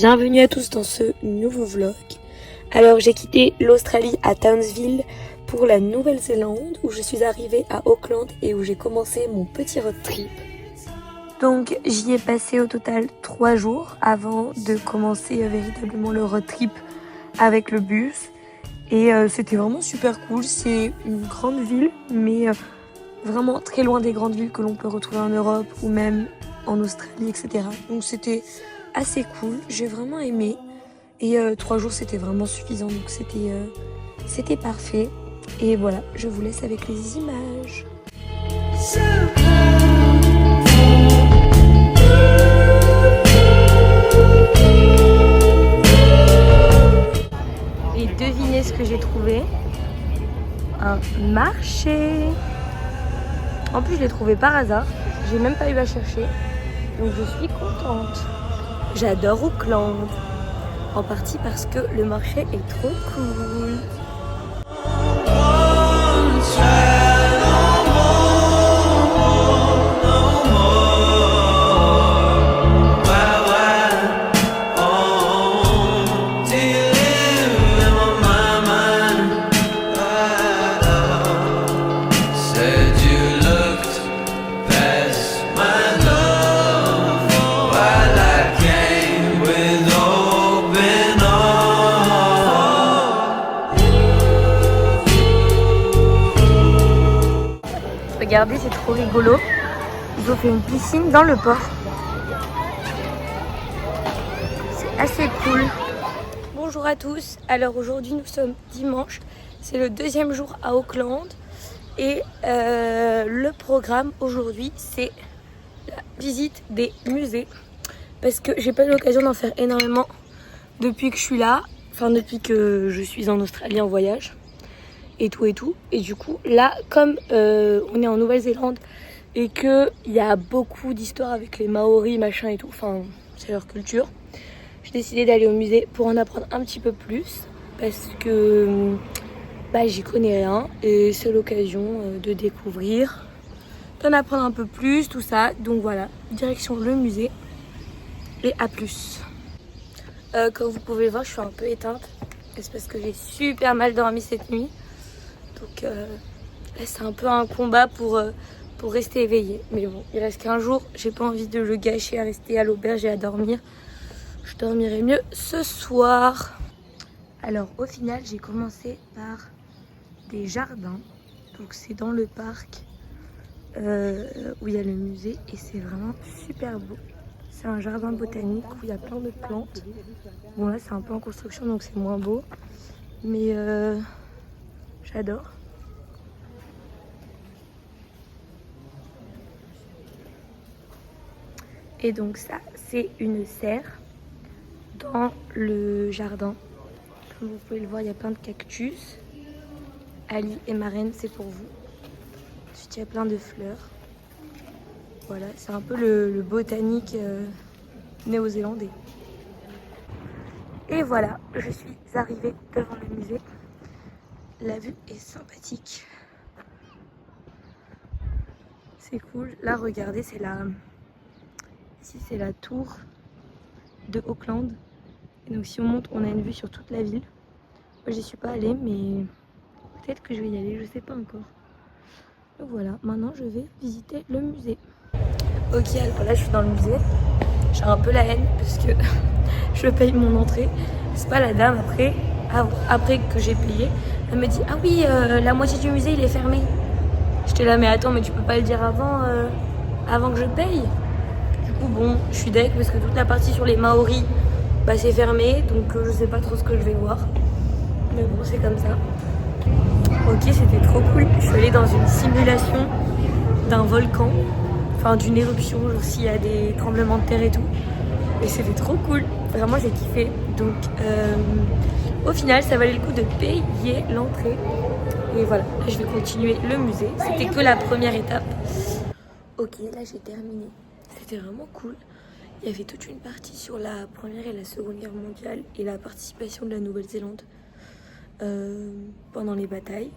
Bienvenue à tous dans ce nouveau vlog. Alors j'ai quitté l'Australie à Townsville pour la Nouvelle-Zélande où je suis arrivée à Auckland et où j'ai commencé mon petit road trip. Donc j'y ai passé au total 3 jours avant de commencer véritablement le road trip avec le bus. Et c'était vraiment super cool. C'est une grande ville mais vraiment très loin des grandes villes que l'on peut retrouver en Europe ou même en Australie, etc. Donc c'était assez cool, j'ai vraiment aimé. Et 3 jours c'était vraiment suffisant, donc c'était parfait. Et voilà, je vous laisse avec les images. Et devinez ce que j'ai trouvé? Un marché. En plus je l'ai trouvé par hasard, j'ai même pas eu à chercher. Donc je suis contente. J'adore Auckland. En partie parce que le marché est trop cool. Regardez, c'est trop rigolo. Ils ont fait une piscine dans le port. C'est assez cool. Bonjour à tous. Alors aujourd'hui nous sommes dimanche. C'est le 2e jour à Auckland. Et le programme aujourd'hui c'est la visite des musées. Parce que j'ai pas eu l'occasion d'en faire énormément depuis que je suis là. Enfin depuis que je suis en Australie en voyage. Et tout. Et du coup, là, comme on est en Nouvelle-Zélande et qu'il y a beaucoup d'histoires avec les Maoris, machin et tout, enfin, c'est leur culture, j'ai décidé d'aller au musée pour en apprendre un petit peu plus parce que bah, j'y connais rien et c'est l'occasion de découvrir, d'en apprendre un peu plus, tout ça. Donc voilà, direction le musée et à plus. Comme vous pouvez le voir, je suis un peu éteinte. C'est parce que j'ai super mal dormi cette nuit. Donc là c'est un peu un combat pour rester éveillée. Mais bon, il reste qu'un jour, j'ai pas envie de le gâcher à rester à l'auberge et à dormir. Je dormirai mieux ce soir. Alors au final j'ai commencé par des jardins. Donc c'est dans le parc où il y a le musée et c'est vraiment super beau. C'est un jardin botanique où il y a plein de plantes. Bon là c'est un peu en construction donc c'est moins beau. Mais j'adore. Et donc ça, c'est une serre dans le jardin. Comme vous pouvez le voir, il y a plein de cactus. Ali et ma reine, c'est pour vous. Ensuite, il y a plein de fleurs. Voilà, c'est un peu le botanique néo-zélandais. Et voilà, je suis arrivée devant le musée. La vue est sympathique. C'est cool. Là, regardez, c'est ici, c'est la tour de Auckland. Et donc, si on monte, on a une vue sur toute la ville. Moi, j'y suis pas allée, mais peut-être que je vais y aller, je sais pas encore. Donc voilà, maintenant, je vais visiter le musée. Ok, alors là, je suis dans le musée. J'ai un peu la haine parce que je paye mon entrée. C'est pas la dame après que j'ai payé. Elle me dit ah oui, la moitié du musée il est fermé. J'étais là mais attends, mais tu peux pas le dire avant que je paye. Du coup bon, je suis deg parce que toute la partie sur les Maoris bah c'est fermé, donc je sais pas trop ce que je vais voir. Mais bon, c'est comme ça. Ok, c'était trop cool. Je suis allée dans une simulation d'un volcan, enfin d'une éruption, genre s'il y a des tremblements de terre et tout. Et c'était trop cool. Vraiment, j'ai kiffé. Donc, au final, ça valait le coup de payer l'entrée. Et voilà, là, je vais continuer le musée. C'était que la première étape. Ok, là, j'ai terminé. C'était vraiment cool. Il y avait toute une partie sur la Première et la Seconde Guerre mondiale et la participation de la Nouvelle-Zélande pendant les batailles.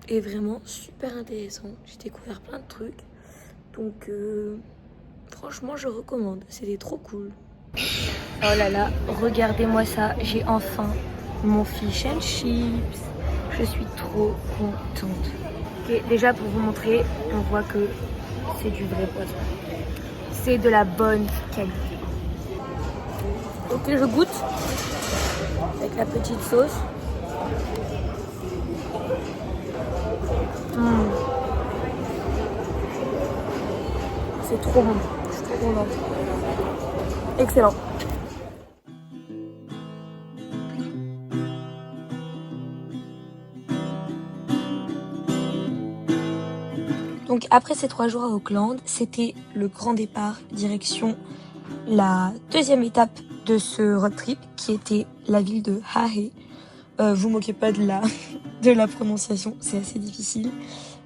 Et vraiment super intéressant. J'ai découvert plein de trucs. Donc franchement je recommande. C'était trop cool. Oh là là, regardez-moi ça, j'ai enfin mon fish and chips. Je suis trop contente. Et déjà pour vous montrer, on voit que c'est du vrai poisson. C'est de la bonne qualité. Ok, je goûte avec la petite sauce. C'est trop bon, je suis trop contente. Excellent. Donc après ces 3 jours à Auckland, c'était le grand départ direction la deuxième étape de ce road trip qui était la ville de Hahé. Vous moquez pas de la prononciation, c'est assez difficile.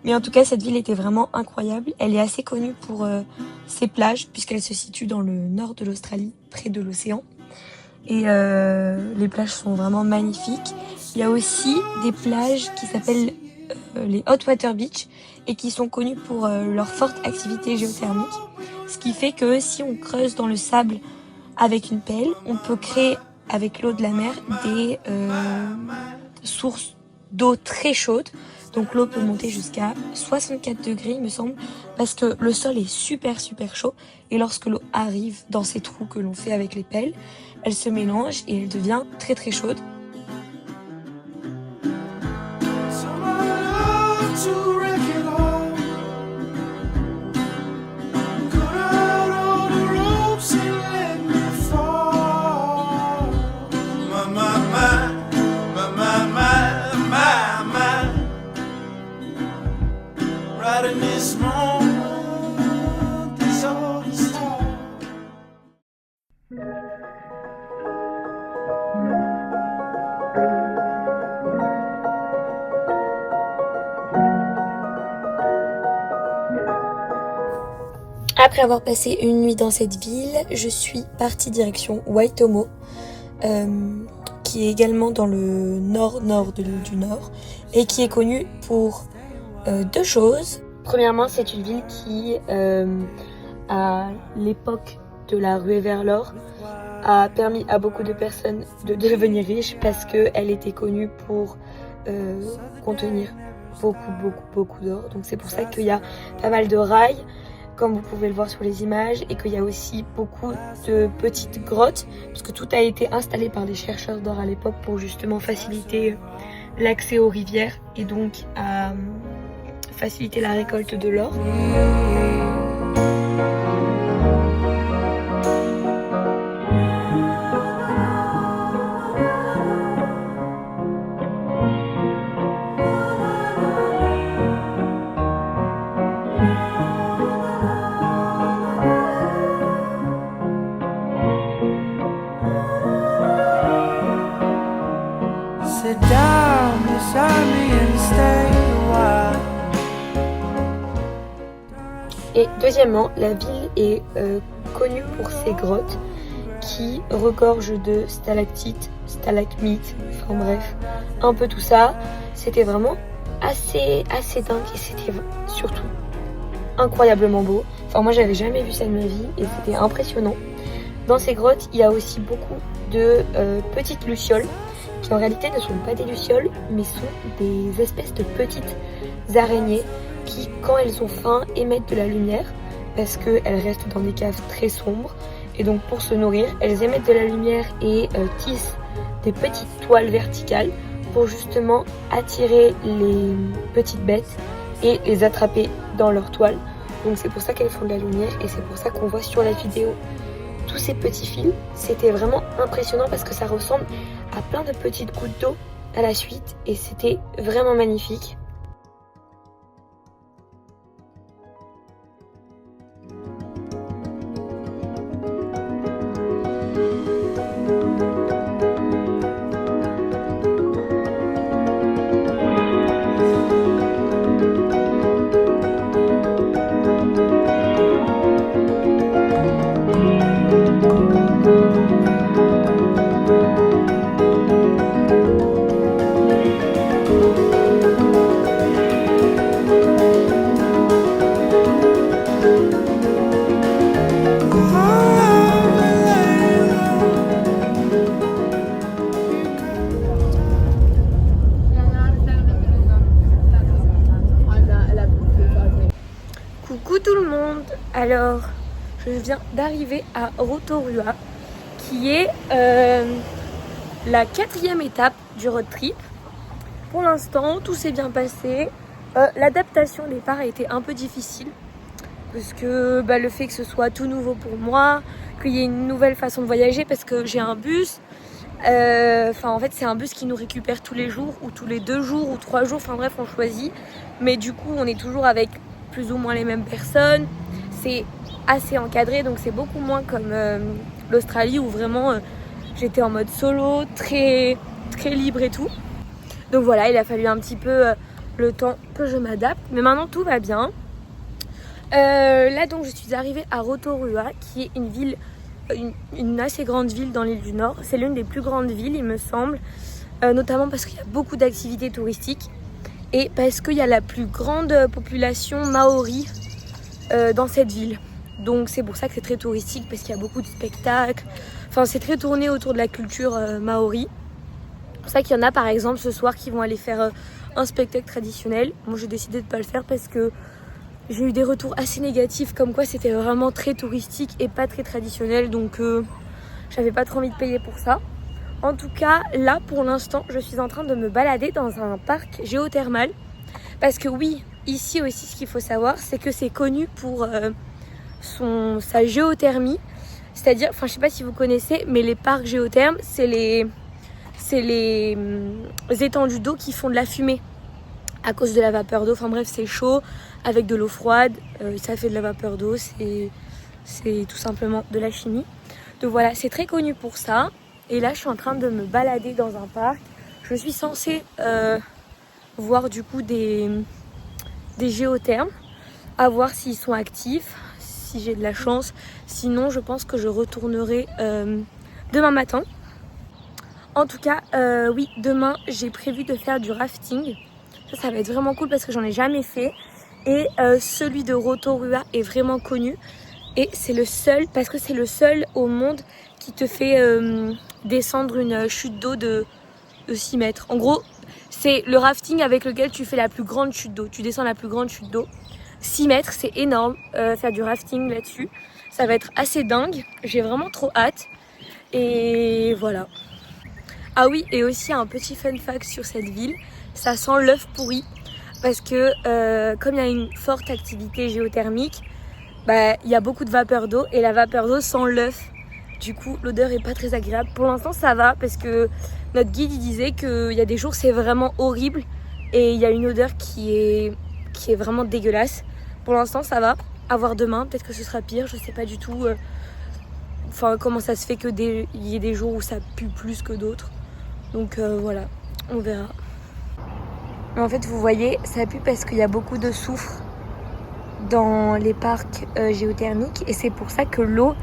Mais en tout cas, cette ville était vraiment incroyable. Elle est assez connue pour ses plages puisqu'elle se situe dans le nord de l'Australie, près de l'océan. Et les plages sont vraiment magnifiques. Il y a aussi des plages qui s'appellent les Hot Water Beach et qui sont connues pour leur forte activité géothermique. Ce qui fait que si on creuse dans le sable avec une pelle, on peut créer avec l'eau de la mer des sources d'eau très chaude. Donc l'eau peut monter jusqu'à 64 degrés il me semble, parce que le sol est super chaud et lorsque l'eau arrive dans ces trous que l'on fait avec les pelles, elle se mélange et elle devient très chaude. Après avoir passé une nuit dans cette ville, je suis partie direction Waitomo, qui est également dans le nord de l'île du Nord et qui est connue pour 2 choses. Premièrement, c'est une ville qui, à l'époque de la ruée vers l'or, a permis à beaucoup de personnes de devenir riches parce qu'elle était connue pour contenir beaucoup d'or. Donc c'est pour ça qu'il y a pas mal de rails, comme vous pouvez le voir sur les images, et qu'il y a aussi beaucoup de petites grottes, parce que tout a été installé par des chercheurs d'or à l'époque pour justement faciliter l'accès aux rivières et donc à faciliter la récolte de l'or. Et deuxièmement, la ville est connue pour ses grottes qui regorgent de stalactites, stalagmites, enfin bref, un peu tout ça. C'était vraiment assez dingue et c'était surtout incroyablement beau. Enfin moi j'avais jamais vu ça de ma vie et c'était impressionnant. Dans ces grottes, il y a aussi beaucoup de petites lucioles qui en réalité ne sont pas des lucioles mais sont des espèces de petites araignées qui, quand elles ont faim, émettent de la lumière parce qu'elles restent dans des caves très sombres et donc pour se nourrir, elles émettent de la lumière et tissent des petites toiles verticales pour justement attirer les petites bêtes et les attraper dans leurs toiles. Donc c'est pour ça qu'elles font de la lumière et c'est pour ça qu'on voit sur la vidéo tous ces petits fils. C'était vraiment impressionnant parce que ça ressemble à plein de petites gouttes d'eau à la suite et c'était vraiment magnifique. Alors, je viens d'arriver à Rotorua, qui est la 4e étape du road trip. Pour l'instant, tout s'est bien passé. L'adaptation au départ a été un peu difficile parce que le fait que ce soit tout nouveau pour moi, qu'il y ait une nouvelle façon de voyager parce que j'ai un bus. En fait, c'est un bus qui nous récupère tous les jours ou tous les 2 jours ou 3 jours. Enfin bref, on choisit. Mais du coup, on est toujours avec plus ou moins les mêmes personnes. C'est assez encadré, donc c'est beaucoup moins comme l'Australie où vraiment j'étais en mode solo, très libre et tout. Donc voilà, il a fallu un petit peu le temps que je m'adapte. Mais maintenant, tout va bien. Là, donc, je suis arrivée à Rotorua, qui est une ville, une assez grande ville dans l'île du Nord. C'est l'une des plus grandes villes, il me semble. Notamment parce qu'il y a beaucoup d'activités touristiques. Et parce qu'il y a la plus grande population maori dans cette ville. Donc c'est pour ça que c'est très touristique, parce qu'il y a beaucoup de spectacles. Enfin, c'est très tourné autour de la culture maori. C'est pour ça qu'il y en a par exemple ce soir qui vont aller faire un spectacle traditionnel. Moi j'ai décidé de ne pas le faire parce que j'ai eu des retours assez négatifs comme quoi c'était vraiment très touristique et pas très traditionnel. Donc j'avais pas trop envie de payer pour ça. En tout cas là pour l'instant je suis en train de me balader dans un parc géothermal. Parce que oui, ici aussi ce qu'il faut savoir c'est que c'est connu pour sa géothermie. C'est-à-dire, je sais pas si vous connaissez, mais les parcs géothermes c'est les étendues d'eau qui font de la fumée à cause de la vapeur d'eau. Enfin bref, c'est chaud avec de l'eau froide, ça fait de la vapeur d'eau, c'est tout simplement de la chimie. Donc voilà, c'est très connu pour ça. Et là, je suis en train de me balader dans un parc. Je suis censée voir du coup des géothermes, à voir s'ils sont actifs, si j'ai de la chance. Sinon, je pense que je retournerai demain matin. En tout cas, oui, demain, j'ai prévu de faire du rafting. Ça va être vraiment cool parce que j'en ai jamais fait. Et celui de Rotorua est vraiment connu. Et c'est le seul, parce que c'est le seul au monde qui te fait descendre une chute d'eau de 6 mètres. En gros, c'est le rafting avec lequel tu fais la plus grande chute d'eau. Tu descends la plus grande chute d'eau. 6 mètres, c'est énorme, faire du rafting là-dessus. Ça va être assez dingue. J'ai vraiment trop hâte. Et voilà. Ah oui, et aussi un petit fun fact sur cette ville. Ça sent l'œuf pourri. Parce que comme il y a une forte activité géothermique, il y a beaucoup de vapeur d'eau. Et la vapeur d'eau sent l'œuf. Du coup, l'odeur est pas très agréable. Pour l'instant, ça va parce que notre guide il disait qu'il y a des jours c'est vraiment horrible. Et il y a une odeur qui est vraiment dégueulasse. Pour l'instant, ça va. À voir demain, peut-être que ce sera pire. Je sais pas du tout comment ça se fait qu'il y ait des jours où ça pue plus que d'autres. Donc voilà, on verra. Mais en fait, vous voyez, ça pue parce qu'il y a beaucoup de soufre dans les parcs géothermiques. Et c'est pour ça que l'eau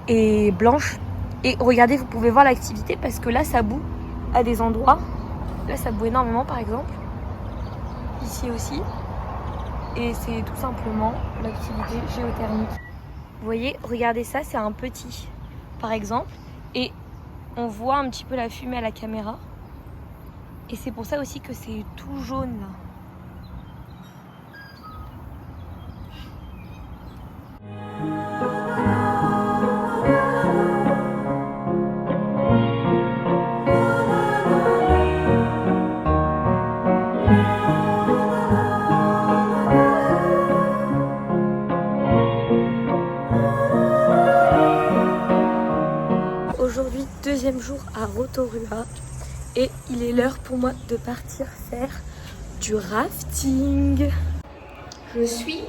est blanche. Et regardez, vous pouvez voir l'activité parce que là, ça bout à des endroits. Là, ça bout énormément, par exemple. Ici aussi. Et c'est tout simplement l'activité géothermique. Vous voyez, regardez ça, c'est un petit, par exemple. Et on voit un petit peu la fumée à la caméra. Et c'est pour ça aussi que c'est tout jaune là. Aujourd'hui, deuxième jour à Rotorua. Et il est l'heure pour moi de partir faire du rafting. Je suis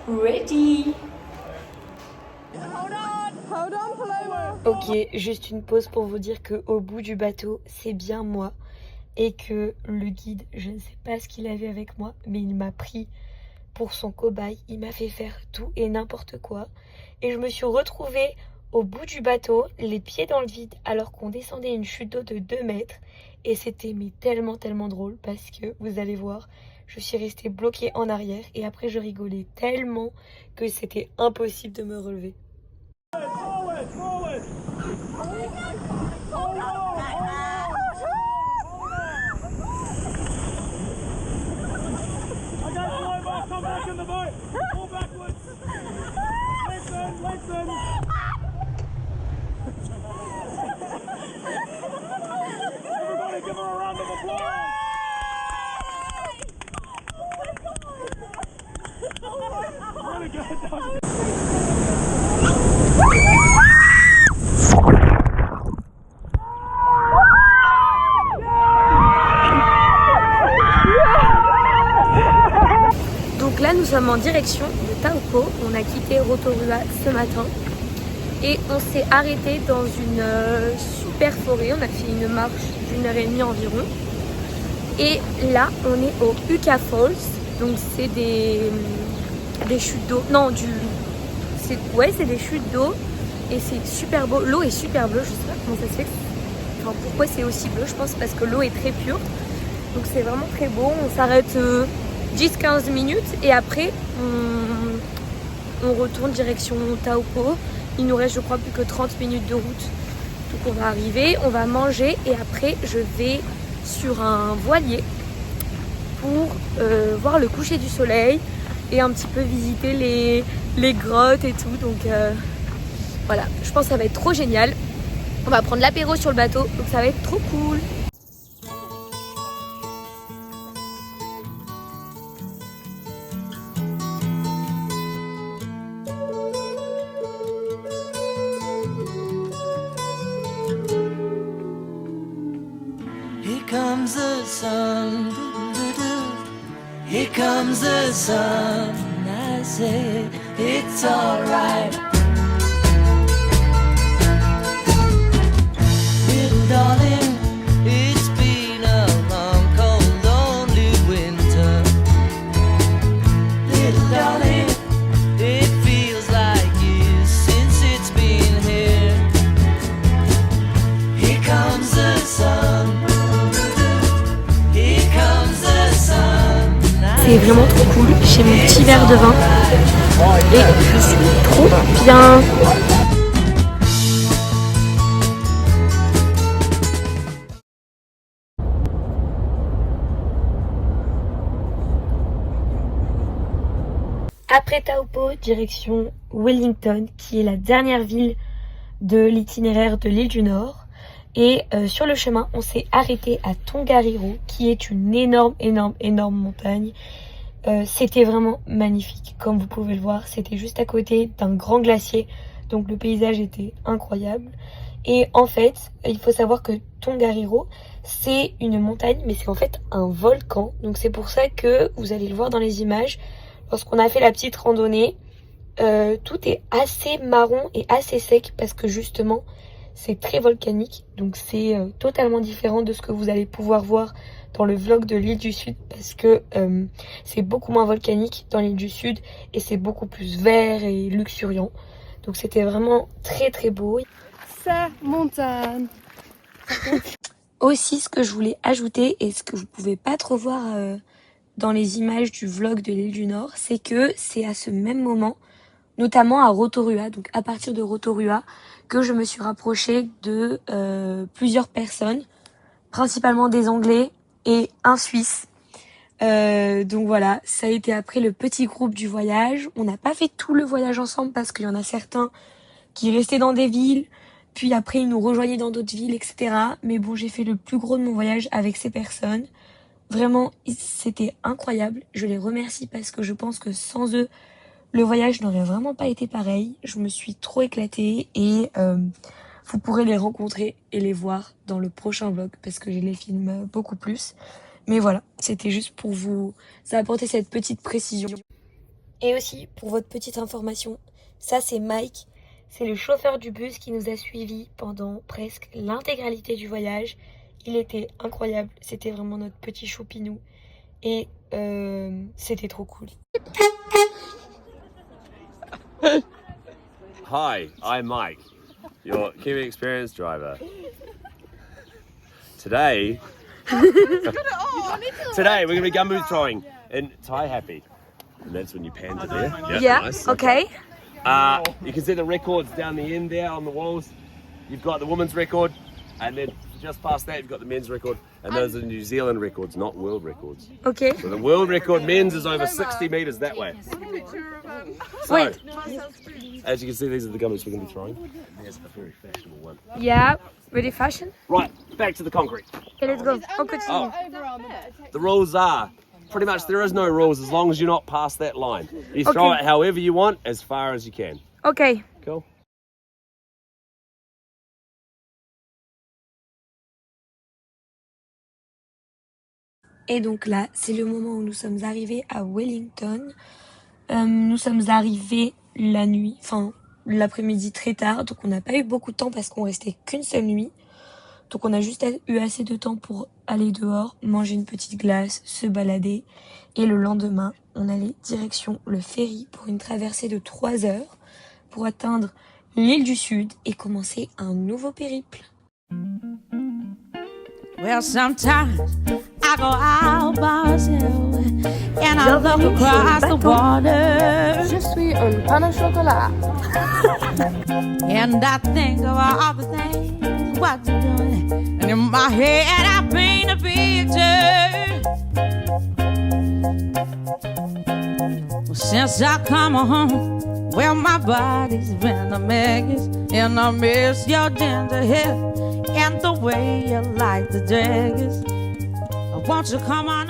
ready. Ok, juste une pause pour vous dire qu'au bout du bateau, c'est bien moi. Et que le guide, je ne sais pas ce qu'il avait avec moi, mais il m'a pris pour son cobaye. Il m'a fait faire tout et n'importe quoi. Et je me suis retrouvée au bout du bateau, les pieds dans le vide, alors qu'on descendait une chute d'eau de 2 mètres. Et c'était tellement drôle parce que, vous allez voir, je suis restée bloquée en arrière. Et après, je rigolais tellement que c'était impossible de me relever. Donc là nous sommes en direction de Taupo, on a quitté Rotorua ce matin et on s'est arrêté dans une super forêt, on a fait une marche d'1h30 environ et là on est au Uka Falls, donc c'est des chutes d'eau, non c'est des chutes d'eau et c'est super beau, l'eau est super bleue, je sais pas comment ça se fait, enfin pourquoi c'est aussi bleu, je pense parce que l'eau est très pure, donc c'est vraiment très beau, on s'arrête 10-15 minutes et après on retourne direction Taupo. Il nous reste je crois plus que 30 minutes de route. Donc on va arriver, on va manger et après je vais sur un voilier pour voir le coucher du soleil et un petit peu visiter les grottes et tout. Donc voilà, je pense que ça va être trop génial. On va prendre l'apéro sur le bateau, donc ça va être trop cool. Comes the sun, here comes the sun, I say it's alright. Little darling, it's been a long, cold, lonely winter. Little darling, it feels like years since it's been here. Here comes the sun. C'est vraiment trop cool, j'ai mon petit verre de vin et je suis trop bien. Après Taupo, direction Wellington, qui est la dernière ville de l'itinéraire de l'île du Nord. Et sur le chemin, on s'est arrêté à Tongariro, qui est une énorme montagne. C'était vraiment magnifique, comme vous pouvez le voir. C'était juste à côté d'un grand glacier, donc le paysage était incroyable. Et en fait, il faut savoir que Tongariro, c'est une montagne, mais c'est en fait un volcan. Donc c'est pour ça que vous allez le voir dans les images. Lorsqu'on a fait la petite randonnée, tout est assez marron et assez sec parce que justement, c'est très volcanique, donc c'est totalement différent de ce que vous allez pouvoir voir dans le vlog de l'île du Sud parce que c'est beaucoup moins volcanique dans l'île du Sud et c'est beaucoup plus vert et luxuriant. Donc c'était vraiment très beau. Sa montagne. Aussi, ce que je voulais ajouter et ce que vous pouvez pas trop voir dans les images du vlog de l'île du Nord, c'est que c'est à ce même moment, notamment à Rotorua, donc à partir de Rotorua, que je me suis rapprochée de plusieurs personnes, principalement des Anglais et un Suisse. Donc voilà, ça a été après le petit groupe du voyage. On n'a pas fait tout le voyage ensemble parce qu'il y en a certains qui restaient dans des villes, puis après ils nous rejoignaient dans d'autres villes, etc. Mais bon, j'ai fait le plus gros de mon voyage avec ces personnes. Vraiment, c'était incroyable. Je les remercie parce que je pense que sans eux, le voyage n'aurait vraiment pas été pareil. Je me suis trop éclatée et vous pourrez les rencontrer et les voir dans le prochain vlog parce que je les filme beaucoup plus. Mais voilà, c'était juste pour vous apporter cette petite précision. Et aussi, pour votre petite information, ça c'est Mike. C'est le chauffeur du bus qui nous a suivis pendant presque l'intégralité du voyage. Il était incroyable, c'était vraiment notre petit choupinou. Et c'était trop cool. Hi, I'm Mike, your Kiwi Experience driver. Today we're going to be gumboot throwing in Tai Happy. And that's when you pan to there. Yeah, nice. okay. You can see the records down the end there on the walls. You've got the women's record, and then just past that you've got the men's record. And those are New Zealand records, not world records. Okay. So the world record men's is over 60 metres that way. So, Wait. as you can see, these are the gumboots we're going to be throwing. And there's a very fashionable one. Yeah, really fashion. Right, back to the concrete. Okay, let's go. On continue. Oh, the rules are pretty much there is no rules as long as you're not past that line. You throw it however you want, as far as you can. Ok. Cool. Et donc là, c'est le moment où nous sommes arrivés à Wellington. Nous sommes arrivés la nuit, enfin l'après-midi très tard, donc on n'a pas eu beaucoup de temps parce qu'on restait qu'une seule nuit. Donc on a juste eu assez de temps pour aller dehors, manger une petite glace, se balader. Et le lendemain, on allait direction le ferry pour une traversée de 3 heures pour atteindre l'île du Sud et commencer un nouveau périple. Well, sometimes I go out by myself and I look across the water. Je suis un pain au chocolat. And I think of all the things what you're doing. And in my head I paint a picture. Well, since I come home, well, my body's been a mess. And I miss your ginger hair and the way you like the daggers. Won't you come on